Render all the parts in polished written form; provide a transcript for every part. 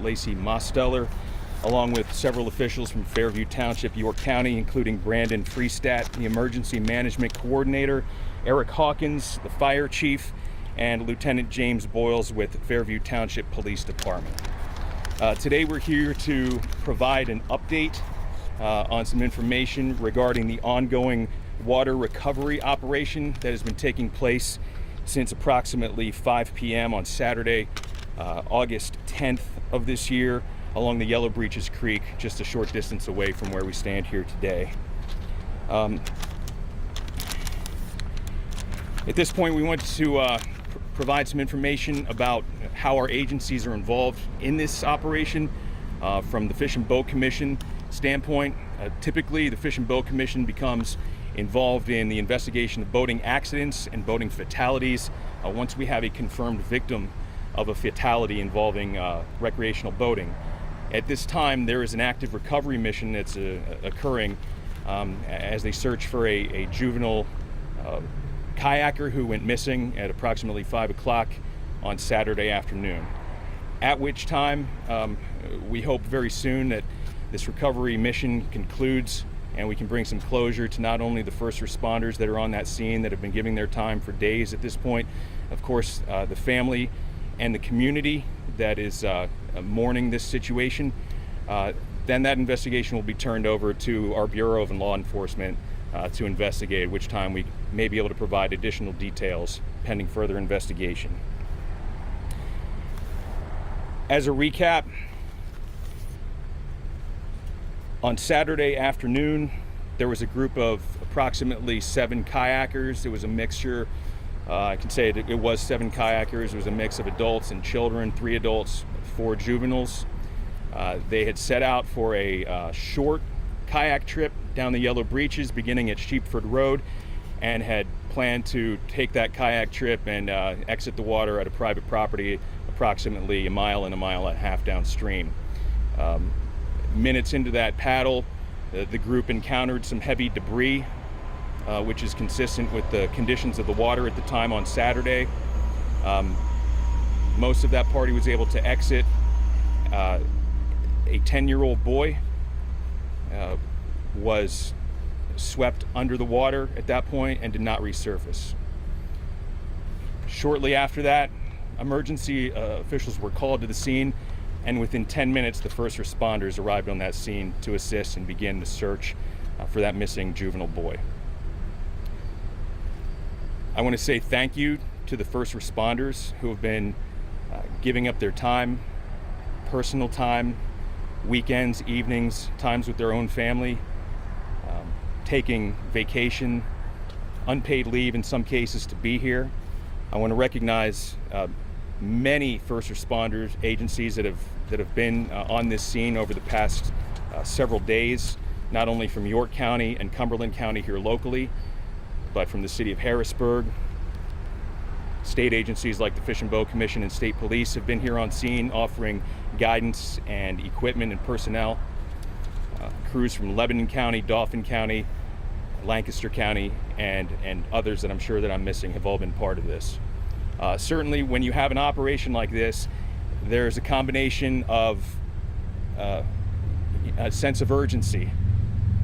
Lacey Mosteller, along with several officials from Fairview Township, York County, including Brandon Freestat, the Emergency Management Coordinator, Eric Hawkins, the Fire Chief, and Lieutenant James Boyles with Fairview Township Police Department. Today we're here to provide an update on some information regarding the ongoing water recovery operation that has been taking place since approximately 5 p.m. on Saturday, August 10th of this year, along the Yellow Breeches Creek, just a short distance away from where we stand here today. At this point, we want to provide some information about how our agencies are involved in this operation from the Fish and Boat Commission standpoint. Typically, the Fish and Boat Commission becomes involved in the investigation of boating accidents and boating fatalities once we have a confirmed victim of a fatality involving recreational boating. At this time, there is an active recovery mission that's occurring as they search for a juvenile kayaker who went missing at approximately 5 o'clock on Saturday afternoon. At which time, we hope very soon that this recovery mission concludes and we can bring some closure to not only the first responders that are on that scene that have been giving their time for days at this point, of course, the family and the community that is mourning this situation. Then that investigation will be turned over to our Bureau of Law Enforcement to investigate, at which time we may be able to provide additional details pending further investigation. As a recap, on Saturday afternoon, there was a group of approximately 7 kayakers. It was a mixture, I can say it was 7 kayakers. It was a mix of adults and children, 3 adults, 4 juveniles. They had set out for a short kayak trip down the Yellow Breeches beginning at Sheepford Road and had planned to take that kayak trip and exit the water at a private property approximately a mile and a mile and a half downstream. Minutes into that paddle, the group encountered some heavy debris, which is consistent with the conditions of the water at the time on Saturday. Most of that party was able to exit. A 10-year-old boy was swept under the water at that point and did not resurface. Shortly after that, emergency officials were called to the scene, and within 10 minutes, the first responders arrived on that scene to assist and begin the search for that missing juvenile boy. I want to say thank you to the first responders who have been giving up their time, personal time, weekends, evenings, times with their own family, taking vacation, unpaid leave in some cases to be here. I want to recognize many first responders, agencies that have been on this scene over the past several days, not only from York County and Cumberland County here locally, but from the city of Harrisburg. State agencies like the Fish and Boat Commission and state police have been here on scene offering guidance and equipment and personnel. Crews from Lebanon County, Dauphin County, Lancaster County, and others that I'm sure that I'm missing have all been part of this. Certainly when you have an operation like this, there's a combination of a sense of urgency.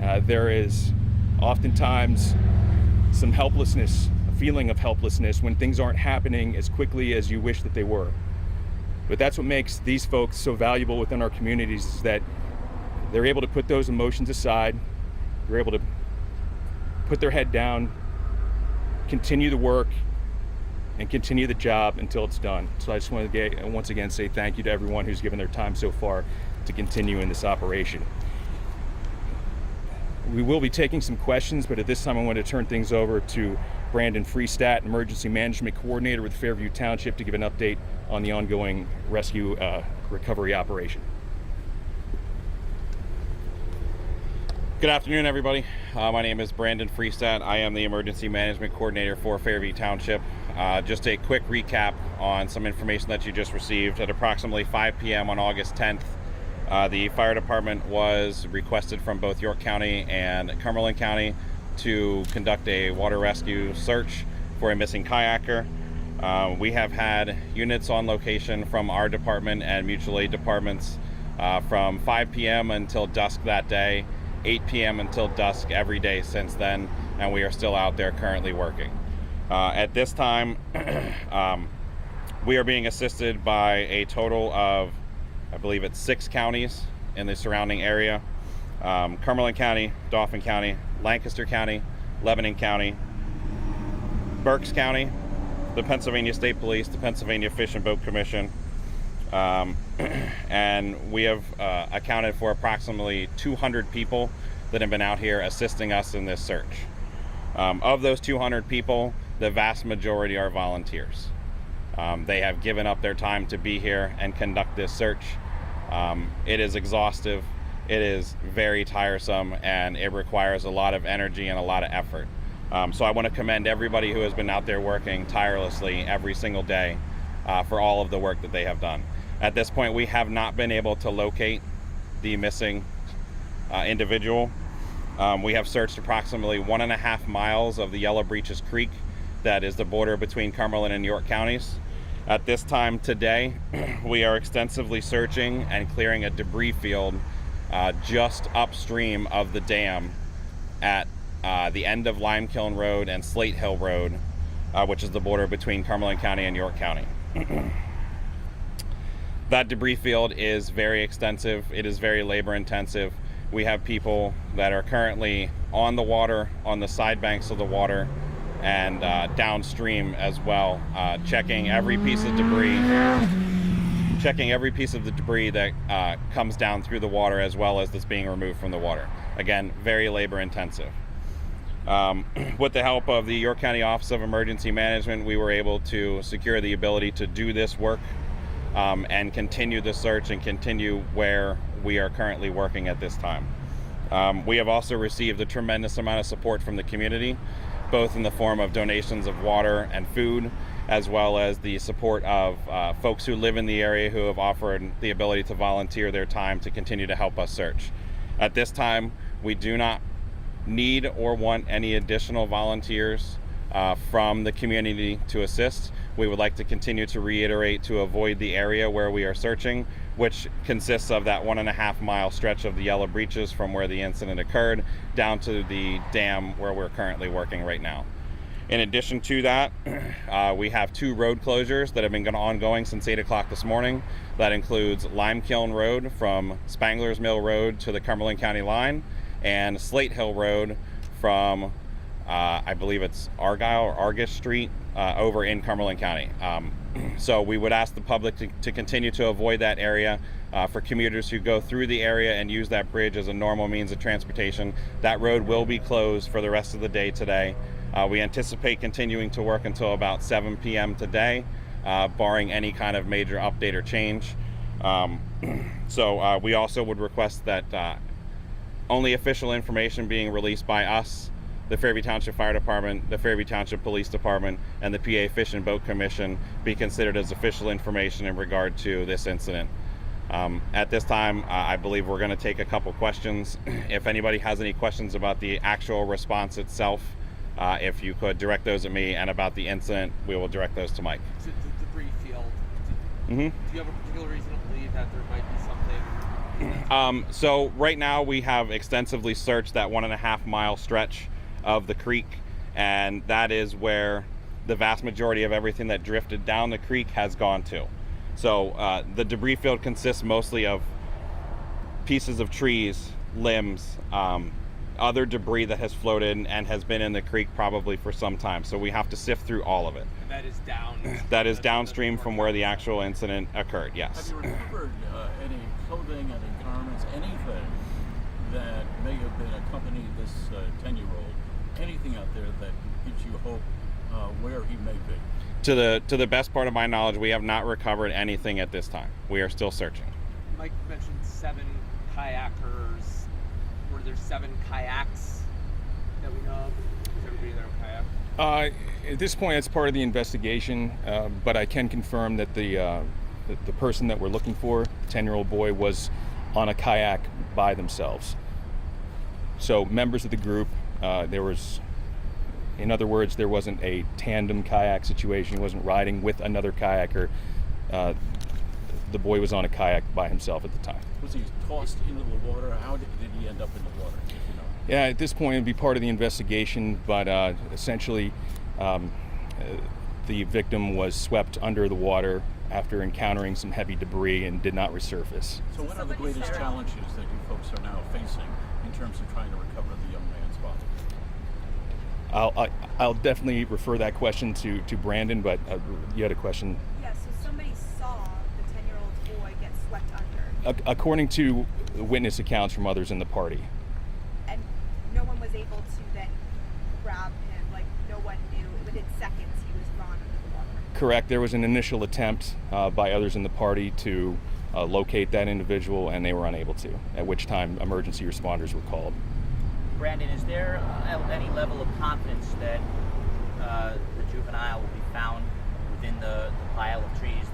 There is oftentimes some helplessness, a feeling of helplessness when things aren't happening as quickly as you wish that they were. But that's what makes these folks so valuable within our communities, is that they're able to put those emotions aside. They're able to put their head down, continue the work, and continue the job until it's done. So I just want to once again say thank you to everyone who's given their time so far to continue in this operation. We will be taking some questions, but at this time I want to turn things over to Brandon Freestat, Emergency Management Coordinator with Fairview Township, to give an update on the ongoing rescue recovery operation. Good afternoon, everybody. My name is Brandon Freestat. I am the Emergency Management Coordinator for Fairview Township. Just a quick recap on some information that you just received. At approximately 5 p.m. on August 10th, the fire department was requested from both York County and Cumberland County to conduct a water rescue search for a missing kayaker. We have had units on location from our department and mutual aid departments from 5 p.m. until dusk that day, 8 p.m. until dusk every day since then, and we are still out there currently working. At this time, we are being assisted by a total of, I believe it's 6 counties in the surrounding area. Cumberland County, Dauphin County, Lancaster County, Lebanon County, Berks County, the Pennsylvania State Police, the Pennsylvania Fish and Boat Commission, and we have accounted for approximately 200 people that have been out here assisting us in this search. Of those 200 people, the vast majority are volunteers. They have given up their time to be here and conduct this search. It is exhaustive, it is very tiresome, and it requires a lot of energy and a lot of effort. So I want to commend everybody who has been out there working tirelessly every single day for all of the work that they have done. At this point, we have not been able to locate the missing individual. We have searched approximately 1.5 miles of the Yellow Breeches Creek, that is the border between Cumberland and York counties. At this time today, we are extensively searching and clearing a debris field just upstream of the dam at the end of Limekiln Road and Slate Hill Road, which is the border between Cumberland County and York County. That debris field is very extensive. It is very labor intensive. We have people that are currently on the water, on the side banks of the water, and downstream as well, checking every piece of debris, that comes down through the water as well as that's being removed from the water. Again, very labor intensive. With the help of the York County Office of Emergency Management, we were able to secure the ability to do this work and continue the search and continue where we are currently working at this time. We have also received a tremendous amount of support from the community, both in the form of donations of water and food, as well as the support of folks who live in the area who have offered the ability to volunteer their time to continue to help us search. At this time, we do not need or want any additional volunteers from the community to assist. We would like to continue to reiterate to avoid the area where we are searching, which consists of that 1.5 mile stretch of the Yellow Breeches from where the incident occurred down to the dam where we're currently working right now. In addition to that, we have 2 road closures that have been ongoing since 8 o'clock this morning. That includes Limekiln Road from Spangler's Mill Road to the Cumberland County line, and Slate Hill Road from I believe it's Argyle or Argus Street over in Cumberland County. So we would ask the public to continue to avoid that area. For commuters who go through the area and use that bridge as a normal means of transportation, that road will be closed for the rest of the day today. We anticipate continuing to work until about 7 p.m. today, barring any kind of major update or change. So we also would request that only official information being released by us, the Fairview Township Fire Department, the Fairview Township Police Department, and the PA Fish and Boat Commission be considered as official information in regard to this incident. At this time, I believe we're going to take a couple questions. If anybody has any questions about the actual response itself, if you could direct those at me, and about the incident, we will direct those to Mike. So the debris field, do you have a particular reason to believe that there might be something? So right now we have extensively searched that 1.5 mile stretch of the creek, and that is where the vast majority of everything that drifted down the creek has gone to. So the debris field consists mostly of pieces of trees, limbs, other debris that has floated and has been in the creek probably for some time. So we have to sift through all of it. And that is down. That is downstream from where the actual incident occurred, yes. Have you recovered any clothing, any garments, anything that may have been accompanying this 10-year-old? Anything out there that gives you hope where he may be? To the best part of my knowledge, we have not recovered anything at this time. We are still searching. Mike mentioned 7 kayakers. Were there 7 kayaks that we know of? Was everybody there on kayak? At this point, it's part of the investigation, but I can confirm that the person that we're looking for, the 10-year-old boy, was on a kayak by themselves. So members of the group, there was In other words, there wasn't a tandem kayak situation. He wasn't riding with another kayaker. The boy was on a kayak by himself at the time. Was he tossed into the water? How did he end up in the water? If you know? Yeah, at this point, it would be part of the investigation, but essentially, the victim was swept under the water after encountering some heavy debris and did not resurface. So what are the greatest challenges that you folks are now facing in terms of trying to recover the young man's body? I'll definitely refer that question to Brandon, but you had a question. Yeah, so somebody saw the 10-year-old boy get swept under. According to witness accounts from others in the party. And no one was able to then grab him, like no one knew. Within seconds he was gone under the water. Correct. There was an initial attempt by others in the party to locate that individual, and they were unable to, at which time emergency responders were called. Brandon, is there any level of confidence that the juvenile will be found within the pile of trees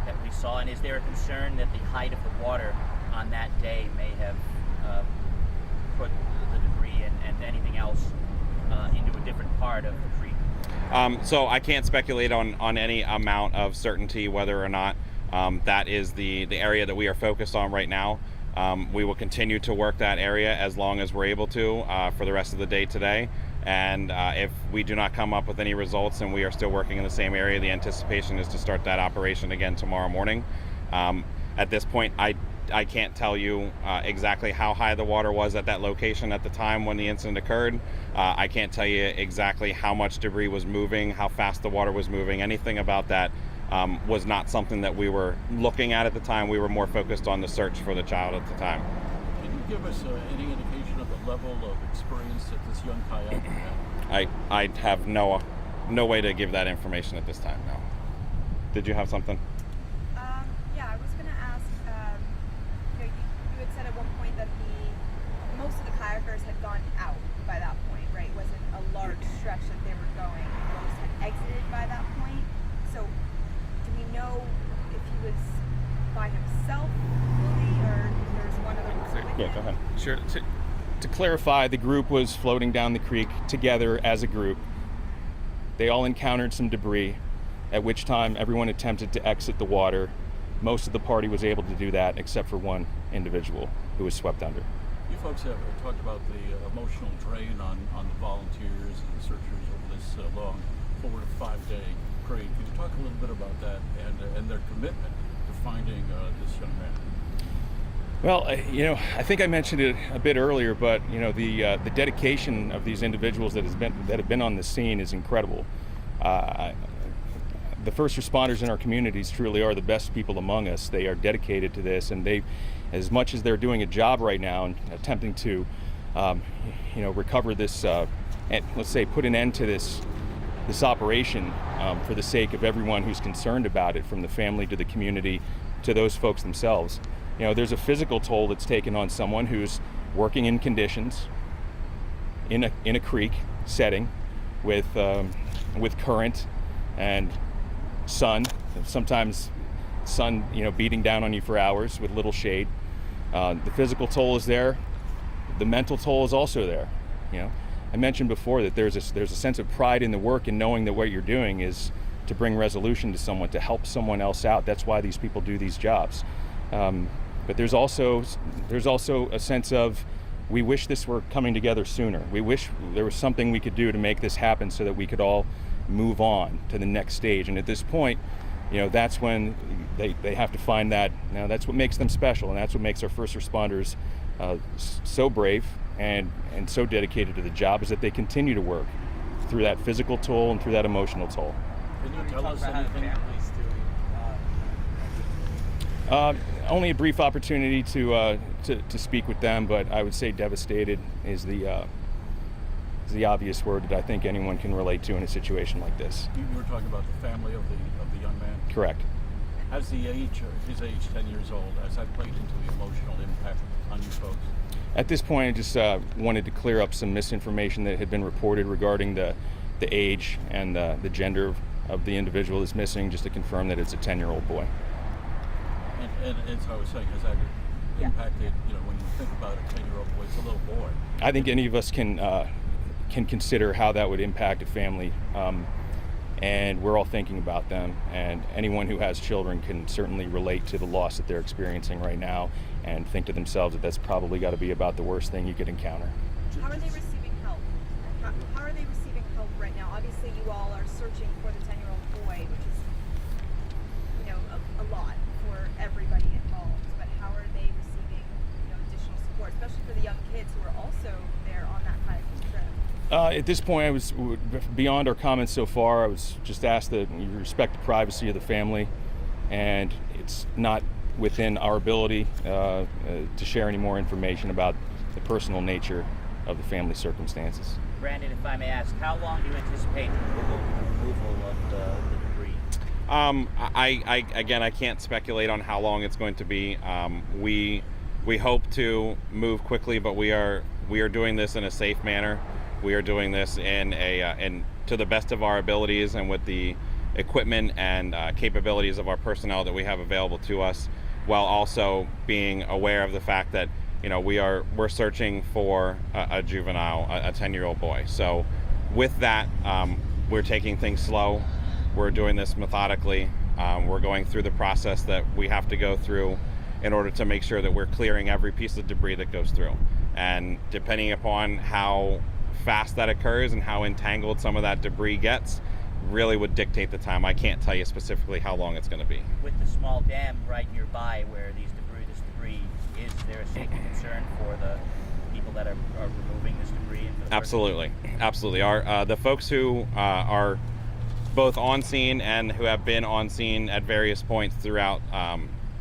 that we saw? And is there a concern that the height of the water on that day may have put the debris and anything else into a different part of the creek? So I can't speculate on any amount of certainty whether or not that is the area that we are focused on right now. We will continue to work that area as long as we're able to for the rest of the day today. And if we do not come up with any results and we are still working in the same area, the anticipation is to start that operation again tomorrow morning. At this point, I can't tell you exactly how high the water was at that location at the time when the incident occurred. I can't tell you exactly how much debris was moving, how fast the water was moving. Anything about that was not something that we were looking at the time. We were more focused on the search for the child at the time. Can you give us any indication of the level of experience that this young kayaker had? I have no way to give that information at this time, no. Did you have something? Yeah, I was going to ask, you had said at one point that most of the kayakers had gone out by that point, right? It wasn't a large stretch that they were going. Most had exited by that point. So do we know if he was by himself fully, or if there's one other person with him? Go ahead. Sure. To clarify, the group was floating down the creek together as a group. They all encountered some debris, at which time everyone attempted to exit the water. Most of the party was able to do that, except for one individual who was swept under. You folks have talked about the emotional drain on the volunteers and the searchers over this long 4 to 5 day parade. Can you talk a little bit about that and their commitment to finding this young man? Well, I think I mentioned it a bit earlier, but the dedication of these individuals that have been on the scene is incredible. The first responders in our communities truly are the best people among us. They are dedicated to this, and they, as much as they're doing a job right now and attempting to, recover this, and let's say put an end to this operation for the sake of everyone who's concerned about it, from the family to the community to those folks themselves. There's a physical toll that's taken on someone who's working in conditions in a creek setting with current and sun, sometimes sun beating down on you for hours with little shade. The physical toll is there. The mental toll is also there. I mentioned before that there's a sense of pride in the work and knowing that what you're doing is to bring resolution to someone, to help someone else out. That's why these people do these jobs. But there's also a sense of, we wish this were coming together sooner. We wish there was something we could do to make this happen so that we could all move on to the next stage. And at this point, that's when they have to find that. That's what makes them special, and that's what makes our first responders so brave and so dedicated to the job, is that they continue to work through that physical toll and through that emotional toll. Can you tell Talk us about how the anything? families doing. Only a brief opportunity to speak with them, but I would say devastated is the obvious word that I think anyone can relate to in a situation like this. You were talking about the family of the young man. Correct. Has his age 10 years old, has that played into the emotional impact on you folks? At this point, I just wanted to clear up some misinformation that had been reported regarding the age and the gender of the individual that's missing, just to confirm that it's a 10-year-old boy. And as I was saying, has that impacted, when you think about a 10-year-old boy, it's a little boy. I think any of us can can consider how that would impact a family. And we're all thinking about them, and anyone who has children can certainly relate to the loss that they're experiencing right now and think to themselves that that's probably got to be about the worst thing you could encounter. How are they receiving help? How are they receiving help right now? Obviously, you all are searching for the 10-year-old boy, which is, you know, a lot for everybody involved. But how are they receiving, you know, additional support, especially for the young kids who are also there on that kayaking trip? At this point, I was beyond our comments so far. I was just asked that you respect the privacy of the family, and it's not within our ability to share any more information about the personal nature of the family circumstances. Brandon, if I may ask, how long do you anticipate the removal of the debris? I can't speculate on how long it's going to be. We hope to move quickly, but we are doing this in a safe manner. We are doing this in to the best of our abilities and with the equipment and capabilities of our personnel that we have available to us, while also being aware of the fact that, you know, we're searching for a juvenile, a 10-year-old boy. So with that, we're taking things slow. We're doing this methodically. We're going through the process that we have to go through in order to make sure that we're clearing every piece of debris that goes through. And depending upon how fast that occurs and how entangled some of that debris gets really would dictate the time. I can't tell you specifically how long it's going to be. With the small dam right nearby where this debris is there a safety concern for the people that are removing this debris? Absolutely. Our the folks who are both on scene and who have been on scene at various points throughout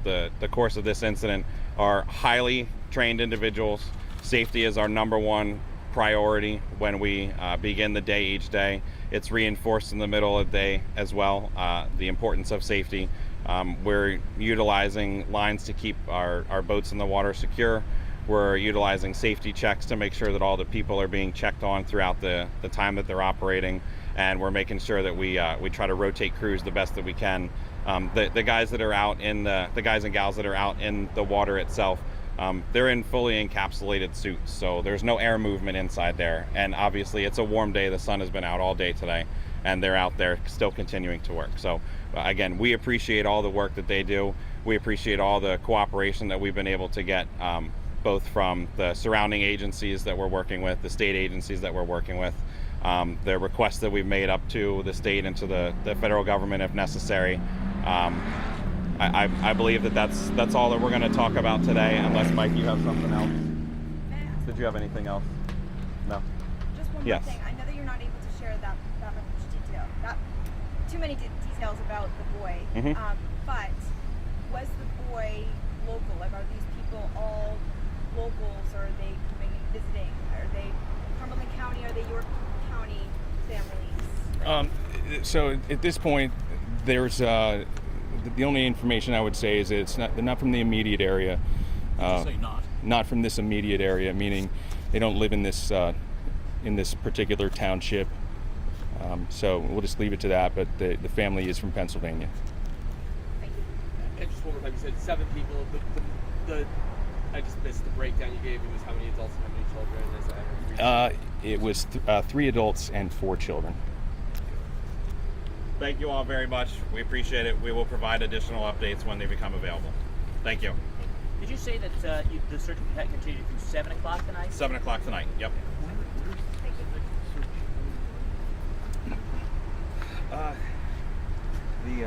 the course of this incident are highly trained individuals. Safety is our number one priority when we begin the day each day. It's reinforced in the middle of the day as well, the importance of safety. We're utilizing lines to keep our boats in the water secure. We're utilizing safety checks to make sure that all the people are being checked on throughout the time that they're operating, and we're making sure that we try to rotate crews the best that we can. The guys that are out in the guys and gals that are out in the water itself, they're in fully encapsulated suits, so there's no air movement inside there. And obviously it's a warm day, the sun has been out all day today, and they're out there still continuing to work. So again, we appreciate all the work that they do. We appreciate all the cooperation that we've been able to get, both from the surrounding agencies that we're working with, the state agencies that we're working with, the requests that we've made up to the state and to the federal government if necessary. I believe that's all that we're going to talk about today, unless, Mike, you have something else. Did you have anything else? No? Just one Yes. more thing. I know that you're not able to share that much detail, too many details about the boy. Mhm. But was the boy local? Like, are these people all locals, or are they coming and visiting? Are they Cumberland County? Are they York County families? So at this point, there's the only information I would say is that they're not from the immediate area. Say not. From this immediate area, meaning they don't live in this particular township. So we'll just leave it to that. But the family is from Pennsylvania. Thank you. And just one more time, you said 7 people. I just missed the breakdown you gave. It was how many adults and how many children? Is that It was 3 adults and 4 children. Thank you all very much. We appreciate it. We will provide additional updates when they become available. Thank you. Did you say that the search had continued through 7 o'clock tonight? 7 o'clock tonight. Yep. The